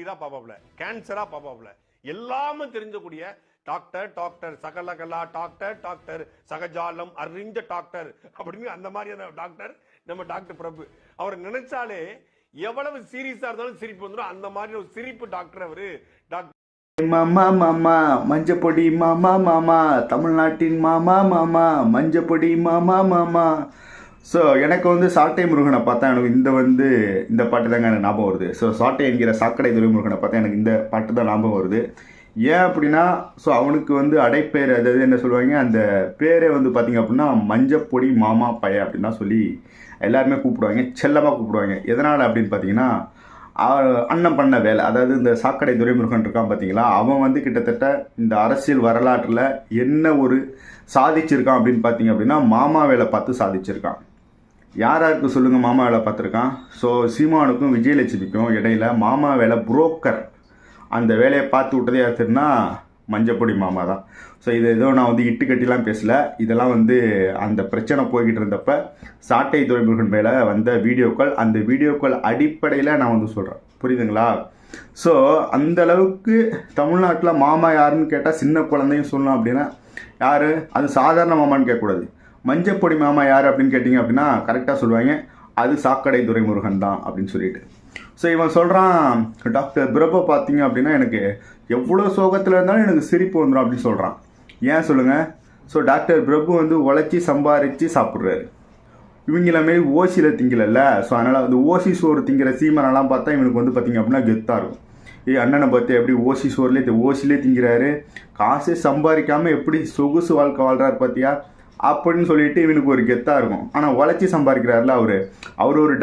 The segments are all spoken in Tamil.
தான் பாப்பாப்ல, கேன்சரா பாப்பாப்ல, எல்லாமே தெரிஞ்சக்கூடிய டாக்டர் டாக்டர் சகலகலா டாக்டர் டாக்டர் சகஜாலம் அறிஞ்ச டாக்டர் அப்படின்னு அந்த மாதிரியான டாக்டர் நம்ம டாக்டர் பிரபு. அவர் நினைச்சாலே எவ்வளவு சீரியஸா இருந்தாலும் சிரிப்பு வந்துடும். அந்த மாதிரி ஒரு சிரிப்பு டாக்டர் அவரு. டாக்டர் மாமா மாமா மஞ்சப்பொடி மாமா மாமா தமிழ்நாட்டின் மாமா மாமா மஞ்சப்பொடி மாமா மாமா. ஸோ எனக்கு வந்து சாட்டை முருகனை பார்த்தா எனக்கு இந்த பாட்டு தாங்க எனக்கு ஞாபகம் வருது. ஸோ சாட்டை என்கிற சாக்கடை துரைமுருகனை பார்த்தா எனக்கு இந்த பாட்டு தான் ஞாபகம் வருது. ஏன் அப்படின்னா, ஸோ அவனுக்கு வந்து அடைப்பேர், அதாவது என்ன சொல்லுவாங்க, அந்த பேரே வந்து பார்த்திங்க அப்படின்னா மஞ்சப்பொடி மாமா பைய அப்படின்னு தான் சொல்லி எல்லாருமே கூப்பிடுவாங்க, செல்லமாக கூப்பிடுவாங்க. எதனால் அப்படின்னு பார்த்தீங்கன்னா, அண்ணன் பண்ண வேலை, அதாவது இந்த சாக்கடை துரைமுருகன் இருக்கான் பார்த்தீங்களா, அவன் வந்து கிட்டத்தட்ட இந்த அரசியல் வரலாற்றில் என்ன ஒரு சாதிச்சிருக்கான் அப்படின்னு பார்த்தீங்க அப்படின்னா, மாமா வேலை பார்த்து சாதிச்சிருக்கான். யாராருக்கு சொல்லுங்கள் மாமா வேலை பார்த்துருக்கான்? ஸோ சீமானுக்கும் விஜயலட்சுமிக்கும் இடையில மாமா வேலை புரோக்கர், அந்த வேலையை பார்த்து விட்டதே யாருன்னா மஞ்சப்பொடி மாமா தான். ஸோ இது ஏதோ நான் வந்து இட்டு கட்டிலாம் பேசல, இதெல்லாம் வந்து அந்த பிரச்சனை போய்கிட்டு இருந்தப்ப சாட்டை துரைமுருகன் மேலே வந்த வீடியோக்கள், அந்த வீடியோக்கள் அடிப்படையில் நான் வந்து சொல்கிறேன், புரியுதுங்களா? ஸோ அந்த அளவுக்கு தமிழ்நாட்டில் மாமா யாருன்னு கேட்டால் சின்ன குழந்தையும் சொல்லணும் அப்படின்னா யார், அது சாதாரண மாமான்னு கேட்கக்கூடாது. மஞ்சப்பொடி மாமா யார் அப்படின்னு கேட்டிங்க அப்படின்னா கரெக்டாக சொல்லுவாங்க, அது சாக்கடை துரைமுருகன் தான் அப்படின்னு சொல்லிட்டு. ஸோ இவன் சொல்கிறான், டாக்டர் பிரபு பார்த்தீங்க அப்படின்னா எனக்கு எவ்வளோ சோகத்தில் இருந்தாலும் எனக்கு சிரிப்பு வந்துடும் அப்படின்னு சொல்கிறான். ஏன் சொல்லுங்கள்? ஸோ டாக்டர் பிரபு வந்து உழைச்சி சம்பாரித்து சாப்பிட்றாரு. இவங்கள மாரி ஓசியில் திங்கலல்ல. ஸோ அதனால் அந்த ஓசி சோறு திங்கிற சீமனெல்லாம் பார்த்தா இவனுக்கு வந்து பார்த்திங்க அப்படின்னா கெத்தாக இருக்கும். அண்ணனை பார்த்து எப்படி ஓசி சோறுலேயே ஓசிலே திங்கிறாரு, காசு சம்பாதிக்காமல் எப்படி சொகுசு வாழ்க்கை வாழ்கிறாரு பார்த்தியா அப்படின்னு சொல்லிட்டு இவனுக்கு ஒரு கெத்தாக இருக்கும். ஆனால் உழைச்சி சம்பாதிக்கிறாருல அவர் ஒரு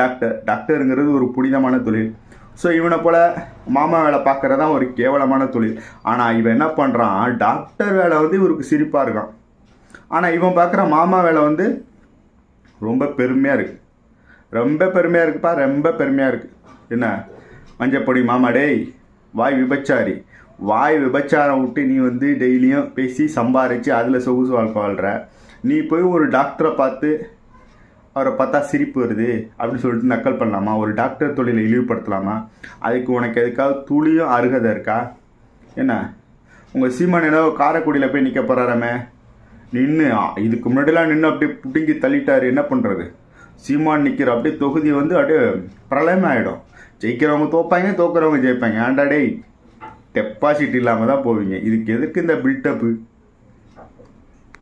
டாக்டருங்கிறது ஒரு புனிதமான தொழில். ஸோ இவனை போல் மாமா வேலை பார்க்குறது தான் ஒரு கேவலமான தொழில். ஆனால் இவன் என்ன பண்ணுறான், டாக்டர் வேலை வந்து இவருக்கு சிரிப்பாக இருக்கான். ஆனால் இவன் பார்க்குற மாமா வேலை வந்து ரொம்ப பெருமையாக இருக்குது, ரொம்ப பெருமையாக இருக்குப்பா, ரொம்ப பெருமையாக இருக்குது. என்ன மஞ்சப்பொடி மாமா, டேய் வாய் விபச்சாரி, வாய் விபச்சாரம் விட்டு நீ வந்து டெய்லியும் பேசி சம்பாரித்து அதில் சொகுசு வாழ்க்கை வாழ்கிற, நீ போய் ஒரு டாக்டரை பார்த்து அவரை பார்த்தா சிரிப்பு வருது அப்படின்னு சொல்லிட்டு நக்கல் பண்ணலாமா? ஒரு டாக்டர் தொழிலை இழிவுபடுத்தலாமா? அதுக்கு உனக்கு எதுக்காவது துளியும் அருகதை இருக்கா? என்ன உங்கள் சீமான் ஏதோ காரைக்குடியில் போய் நிற்க போகிறாராமே, நின்று இதுக்கு முன்னாடிலாம் நின்று அப்படியே புடுங்கி தள்ளிட்டாரு, என்ன பண்ணுறது? சீமான் நிற்கிற அப்படியே தொகுதி வந்து அப்படியே பிரளயமே ஆகிடும். ஜெயிக்கிறவங்க தோப்பாங்க, தோக்குறவங்க ஜெயிப்பாங்க. ஆண்டாடே டெபாசிட் இல்லாமல் தான் போவீங்க. இதுக்கு எதுக்கு இந்த பில்டப்பு?